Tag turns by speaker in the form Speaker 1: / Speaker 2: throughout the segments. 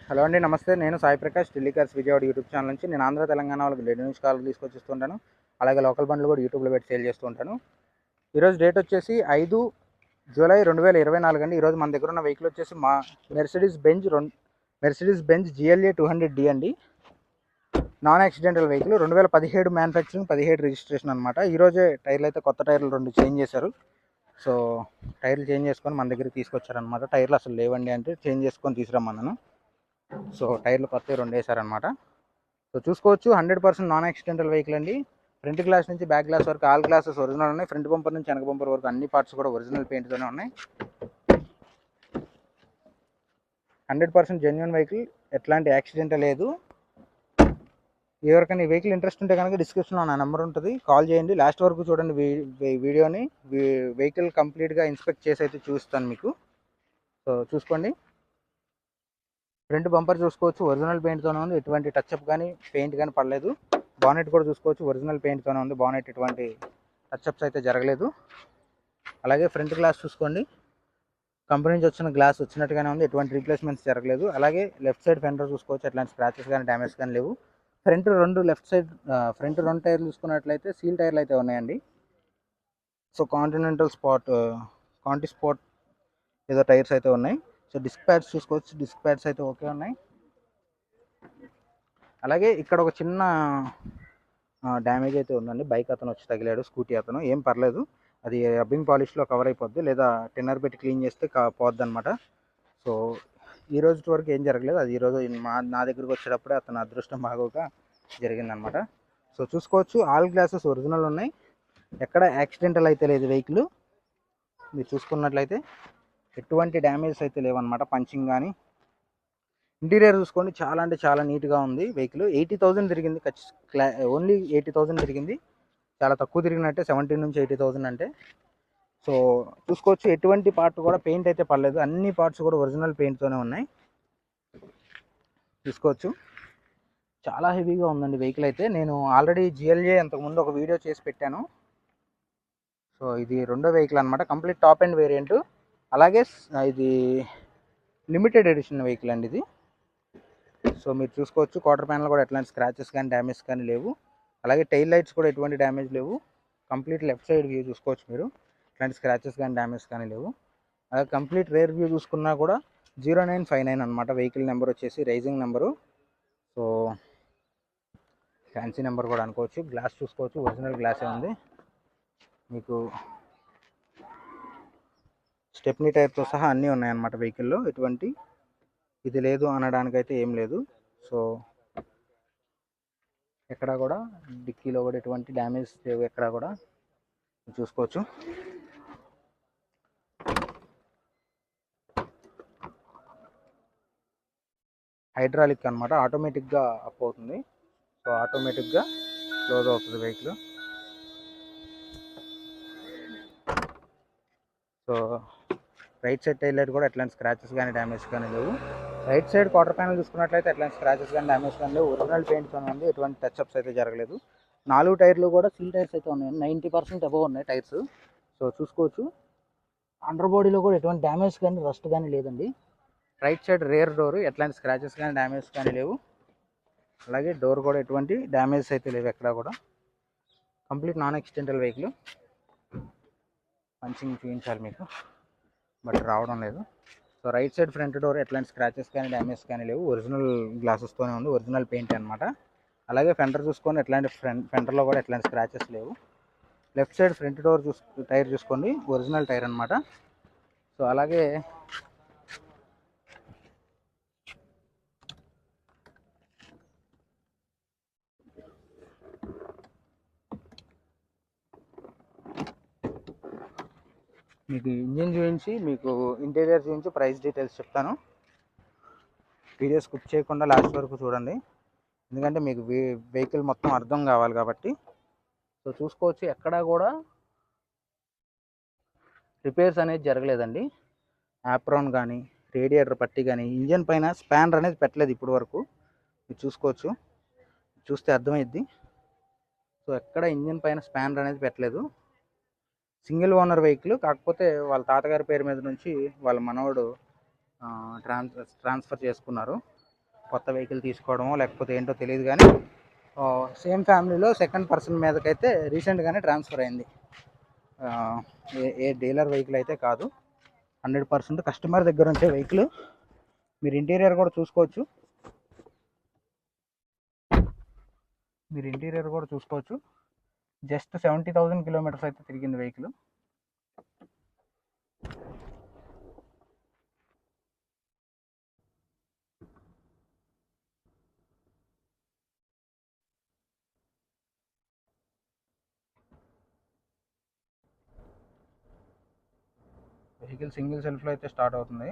Speaker 1: Hello అండి, నమస్తే. నేను Sai Prakash, Delhi cars Vijayawada YouTube channel నుంచి. నేను ఆంధ్ర తెలంగాణ వాళ్ళకి లేడీ న్యూస్ కాల్ తీసుకొచ్చిస్తుంటాను. అలాగే లోకల్ బండ్లు కూడా యూట్యూబ్లో పెట్టి సేల్ చేస్తూ ఉంటాను. ఈరోజు డేట్ వచ్చేసి 5 జూలై 2024 అండి. ఈరోజు మన దగ్గర ఉన్న వెహికల్ వచ్చేసి మా మెర్సిడీస్ బెంజ్ GLA 200D అండి. Non accidental vehicle, 2017 manufacturing, 17 registration అనమాట. ఈరోజే టైర్లు అయితే కొత్త టైర్లు 2 చేంజ్ చేశారు. సో టైర్లు చేంజ్ చేసుకొని మన దగ్గరికి తీసుకొచ్చారనమాట. టైర్లు అసలు లేవండి అంటే చేంజ్ చేసుకొని తీసుకురమ్మన్నాను. సో టైర్లు కొత్తవి 2 వేసారనమాట. సో చూసుకోవచ్చు, 100% నాన్ యాక్సిడెంటల్ వెహికల్ అండి. ఫ్రంట్ గ్లాస్ నుంచి బ్యాక్ గ్లాస్ వరకు ఆల్ గ్లాసెస్ ఒరిజినల్ ఉన్నాయి. ఫ్రంట్ బంపర్ నుంచి వెనక బంపర్ వరకు అన్ని పార్ట్స్ కూడా ఒరిజినల్ పెయింట్తోనే ఉన్నాయి. 100% జెన్యున్ వెహికల్, ఎట్లాంటి యాక్సిడెంట్ లేదు. ఎవరికైనా ఈ వెహికల్ ఇంట్రెస్ట్ ఉంటే కనుక డిస్క్రిప్షన్లో నా నెంబర్ ఉంటుంది, కాల్ చేయండి. లాస్ట్ వరకు చూడండి వీడియోని. వెహికల్ కంప్లీట్గా ఇన్స్పెక్ట్ చేసి అయితే చూస్తాను మీకు. సో చూసుకోండి. ఫ్రంట్ బంపర్ చూసుకోవచ్చు, ఒరిజినల్ పెయింట్తోనే ఉంది. ఎటువంటి టచ్అప్ కానీ పెయింట్ కానీ పడలేదు. బానెట్ కూడా చూసుకోవచ్చు, ఒరిజినల్ పెయింట్తోనే ఉంది. బానెట్ ఎటువంటి టచ్అప్స్ అయితే జరగలేదు. అలాగే ఫ్రంట్ గ్లాస్ చూసుకోండి, కంపెనీ నుంచి వచ్చిన గ్లాస్ వచ్చినట్టుగానే ఉంది. ఎటువంటి రీప్లేస్మెంట్స్ జరగలేదు. అలాగే లెఫ్ట్ సైడ్ ఫెండర్ చూసుకోవచ్చు, ఎట్లాంటి స్క్రాచెస్ కానీ డ్యామేజ్ కానీ లేవు. ఫ్రంట్ రెండు టైర్లు చూసుకున్నట్లయితే సీల్ టైర్లు అయితే ఉన్నాయండి. సో కాంటి స్పాట్ ఏదో టైర్స్ అయితే ఉన్నాయి. సో డిస్క్ ప్యాడ్స్ చూసుకోవచ్చు, డిస్క్ ప్యాడ్స్ అయితే ఓకే ఉన్నాయి. అలాగే ఇక్కడ ఒక చిన్న డ్యామేజ్ అయితే ఉందండి. బైక్ అతను వచ్చి తగిలాడు, స్కూటీ అతను. ఏం పర్లేదు, అది రబ్బింగ్ పాలిష్లో కవర్ అయిపోద్ది, లేదా టిన్నర్ పెట్టి క్లీన్ చేస్తే పోద్ది అనమాట. సో ఈ రోజు వరకు ఏం జరగలేదు. అది ఈరోజు నా దగ్గరకు వచ్చేటప్పుడే అతను అదృష్టం బాగోక జరిగిందనమాట. సో చూసుకోవచ్చు, ఆల్ గ్లాసెస్ ఒరిజినల్ ఉన్నాయి. ఎక్కడ యాక్సిడెంటల్ అయితే లేదు. వెహికల్ మీరు చూసుకున్నట్లయితే ఎటువంటి డ్యామేజెస్ అయితే లేవన్నమాట. పంచింగ్ కానీ, ఇంటీరియర్ చూసుకోండి, చాలా అంటే చాలా నీట్గా ఉంది. వెహికల్ 80,000 తిరిగింది. ఓన్లీ 80,000 తిరిగింది. చాలా తక్కువ తిరిగినట్టే, 17 నుంచి 80,000 అంటే. సో చూసుకోవచ్చు, ఎటువంటి పార్ట్ కూడా పెయింట్ అయితే పడలేదు. అన్ని పార్ట్స్ కూడా ఒరిజినల్ పెయింట్తోనే ఉన్నాయి. చూసుకోవచ్చు, చాలా హెవీగా ఉందండి వెహికల్ అయితే. నేను ఆల్రెడీ GLA అంతకుముందు ఒక వీడియో చేసి పెట్టాను. సో ఇది రెండో వెహికల్ అనమాట, కంప్లీట్ టాప్ అండ్ వేరియంట్. అలాగే ఇది లిమిటెడ్ ఎడిషన్ వెహికల్ అండి ఇది. సో మీరు చూసుకోవచ్చు, క్వార్టర్ ప్యానల్ కూడా ఎట్లాంటి స్క్రాచెస్ కానీ డ్యామేజ్ కానీ లేవు. అలాగే టైల్ లైట్స్ కూడా ఎటువంటి డ్యామేజ్ లేవు. కంప్లీట్ లెఫ్ట్ సైడ్ వ్యూ చూసుకోవచ్చు మీరు, ఎట్లాంటి స్క్రాచెస్ కానీ డ్యామేజ్ కానీ లేవు. అలాగే కంప్లీట్ రేర్ వ్యూ చూసుకున్నా కూడా 0959 అనమాట వెహికల్ నెంబర్ వచ్చేసి, rising number. So fancy number కూడా అనుకోవచ్చు. గ్లాస్ చూసుకోవచ్చు, ఒరిజినల్ గ్లాసే ఉంది. మీకు స్టెప్నీ టైర్తో సహా అన్నీ ఉన్నాయన్నమాట వెహికల్లో. ఎటువంటి ఇది లేదు అనడానికైతే ఏం లేదు. సో ఎక్కడ కూడా డిక్కీలో కూడా ఎటువంటి డ్యామేజ్ లేవు ఎక్కడ కూడా, చూసుకోవచ్చు. హైడ్రాలిక్ అనమాట, ఆటోమేటిక్గా అప్ అవుతుంది. సో ఆటోమేటిక్గా క్లోజ్ అవుతుంది vehicle. So right side tail light కూడా ఎట్లాంటి స్క్రాచెస్ కానీ డ్యామేజ్ కానీ లేవు. రైట్ సైడ్ క్వార్టర్ ప్యానల్ చూసుకున్నట్లయితే ఎట్లాంటి స్క్రాచెస్ కానీ డ్యామేజ్ కానీ లేవు. ఒరిజినల్ పెయింట్తో ఉంది, ఎటువంటి టచ్అప్స్ అయితే జరగలేదు. 4 టైర్లు కూడా సీల్ టైర్స్ అయితే ఉన్నాయి, 90% అబవ్ ఉన్నాయి టైర్స్. సో చూసుకోవచ్చు, అండర్ బాడీలో కూడా ఎటువంటి డ్యామేజ్ కానీ రస్ట్ కానీ లేదండి. రైట్ సైడ్ రేర్ డోర్ ఎట్లాంటి స్క్రాచెస్ కానీ డ్యామేజ్ కానీ లేవు. అలాగే డోర్ కూడా ఎటువంటి డ్యామేజ్ అయితే లేవు ఎక్కడ కూడా. Complete non accidental vehicle. Punching చూపించాలి మీకు, బట్ రావడం లేదు. So right side front door ఎట్లాంటి స్క్రాచెస్ కానీ డ్యామేజ్ కానీ లేవు. ఒరిజినల్ గ్లాసెస్తోనే ఉంది, ఒరిజినల్ పెయింట్ అనమాట. అలాగే ఫెండర్ చూసుకొని ఎట్లాంటి ఫెండర్లో కూడా ఎట్లాంటి స్క్రాచెస్ లేవు. Left side front door tyre చూసుకోండి, ఒరిజినల్ టైర్ అనమాట. సో అలాగే మీకు ఇంజిన్ చూపించి, మీకు ఇంటీరియర్ చూపించి ప్రైస్ డీటెయిల్స్ చెప్తాను. వీడియో స్కిప్ చేయకుండా లాస్ట్ వరకు చూడండి, ఎందుకంటే మీకు వెహికల్ మొత్తం అర్థం కావాలి కాబట్టి. సో చూసుకోవచ్చు, ఎక్కడా కూడా రిపేర్స్ అనేది జరగలేదండి. యాప్రాన్ కానీ, రేడియేటర్ పట్టి కానీ, ఇంజన్ పైన స్పానర్ అనేది పెట్టలేదు ఇప్పటి వరకు. మీరు చూసుకోవచ్చు, చూస్తే అర్థమైద్ది. సో ఎక్కడ ఇంజన్ పైన స్పానర్ అనేది పెట్టలేదు. సింగిల్ ఓనర్ వెహికల్, కాకపోతే వాళ్ళ తాతగారి పేరు మీద నుంచి వాళ్ళ మనవడు ట్రాన్స్ఫర్ చేసుకున్నారు. కొత్త వెహికల్ తీసుకోవడమో లేకపోతే ఏంటో తెలియదు కానీ సేమ్ ఫ్యామిలీలో సెకండ్ పర్సన్ మీదకైతే రీసెంట్గానే ట్రాన్స్ఫర్ అయింది. ఏ డీలర్ వెహికల్ అయితే కాదు, 100% కస్టమర్ దగ్గర ఉంచే వెహికల్. మీరు ఇంటీరియర్ కూడా చూసుకోవచ్చు. జస్ట్ 70,000 కిలోమీటర్స్ అయితే తిరిగింది వెహికల్. వెహికల్ సింగిల్ సెల్ఫ్లో అయితే స్టార్ట్ అవుతుంది.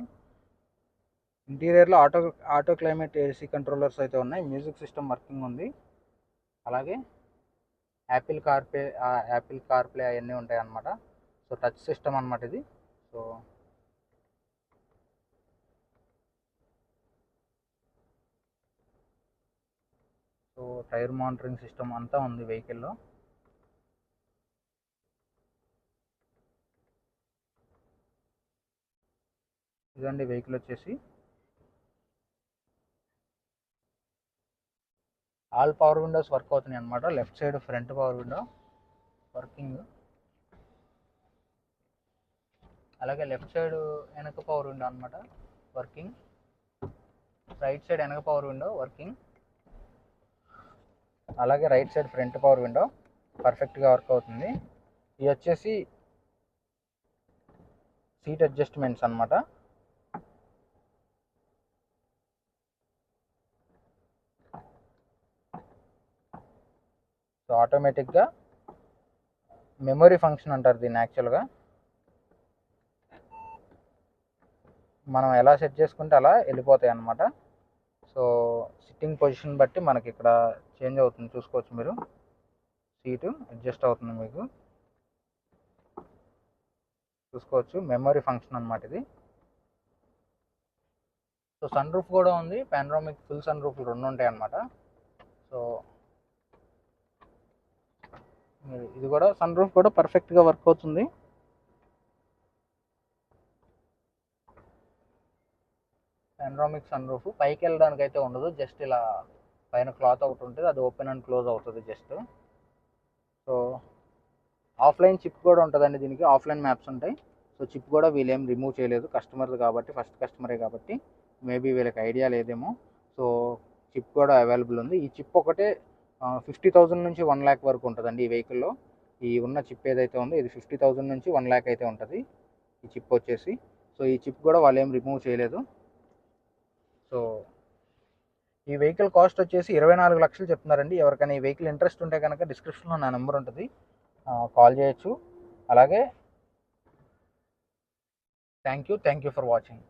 Speaker 1: ఇంటీరియర్లో ఆటో క్లైమేట్ ఏసీ కంట్రోలర్స్ అయితే ఉన్నాయి. మ్యూజిక్ సిస్టమ్ వర్కింగ్ ఉంది. అలాగే యాపిల్ కార్ప్లే అవన్నీ ఉంటాయి అన్నమాట. సో టచ్ సిస్టమ్ అన్నమాట ఇది. సో టైర్ మానిటరింగ్ సిస్టమ్ అంతా ఉంది వెహికల్లో. ఇదండి వెహికల్ వచ్చేసి. ఆల్ పవర్ విండోస్ వర్క్ అవుతున్నాయి అనమాట. Left side front power window working, అలాగే లెఫ్ట్ సైడ్ వెనక పవర్ విండో అనమాట వర్కింగ్, రైట్ సైడ్ వెనక పవర్ విండో వర్కింగ్, అలాగే right side front power window పర్ఫెక్ట్గా వర్క్ అవుతుంది. ఇది వచ్చేసి సీట్ అడ్జస్ట్మెంట్స్ అనమాట. సో ఆటోమేటిక్గా మెమరీ ఫంక్షన్ అంటారు దీన్ని. యాక్చువల్గా మనం ఎలా సెట్ చేసుకుంటే అలా వెళ్ళిపోతాయి అన్నమాట. సో సిట్టింగ్ పొజిషన్ బట్టి మనకి ఇక్కడ చేంజ్ అవుతుంది, చూసుకోవచ్చు మీరు. సీటు అడ్జస్ట్ అవుతుంది మీకు చూసుకోవచ్చు. మెమరీ ఫంక్షన్ అన్నమాట ఇది. సో సన్ రూఫ్ కూడా ఉంది. పానరామిక్ ఫుల్ సన్ రూఫ్ 2 ఉంటాయి అన్నమాట. సో ఇది కూడా సన్ రూఫ్ కూడా పర్ఫెక్ట్గా వర్క్ అవుతుంది. పానరామిక్ సన్ రూఫ్ పైకి వెళ్ళడానికి అయితే ఉండదు, జస్ట్ ఇలా పైన క్లాత్ ఒకటి ఉంటుంది, అది ఓపెన్ అండ్ క్లోజ్ అవుతుంది జస్ట్. సో ఆఫ్లైన్ చిప్ కూడా ఉంటుందండి దీనికి. ఆఫ్లైన్ మ్యాప్స్ ఉంటాయి. సో చిప్ కూడా వీళ్ళేం రిమూవ్ చేయలేదు. కస్టమర్ది కాబట్టి, ఫస్ట్ కస్టమరే కాబట్టి మేబీ వీళ్ళకి ఐడియా లేదేమో. సో చిప్ కూడా అవైలబుల్ ఉంది. ఈ చిప్ ఒకటే 50,000 నుంచి 1 lakh వరకు ఉంటుందండి ఈ వెహికల్లో. ఈ ఉన్న చిప్ ఏదైతే ఉందో ఇది 50,000 నుంచి 1 lakh అయితే ఉంటుంది ఈ చిప్ వచ్చేసి. సో ఈ చిప్ కూడా వాళ్ళు ఏం రిమూవ్ చేయలేదు. సో ఈ వెహికల్ కాస్ట్ వచ్చేసి 24 లక్షలు చెప్తున్నారండి. ఎవరికైనా ఈ వెహికల్ ఇంట్రెస్ట్ ఉంటే కనుక డిస్క్రిప్షన్లో నా నెంబర్ ఉంటుంది, కాల్ చేయొచ్చు. అలాగే థ్యాంక్ యూ ఫర్ వాచింగ్.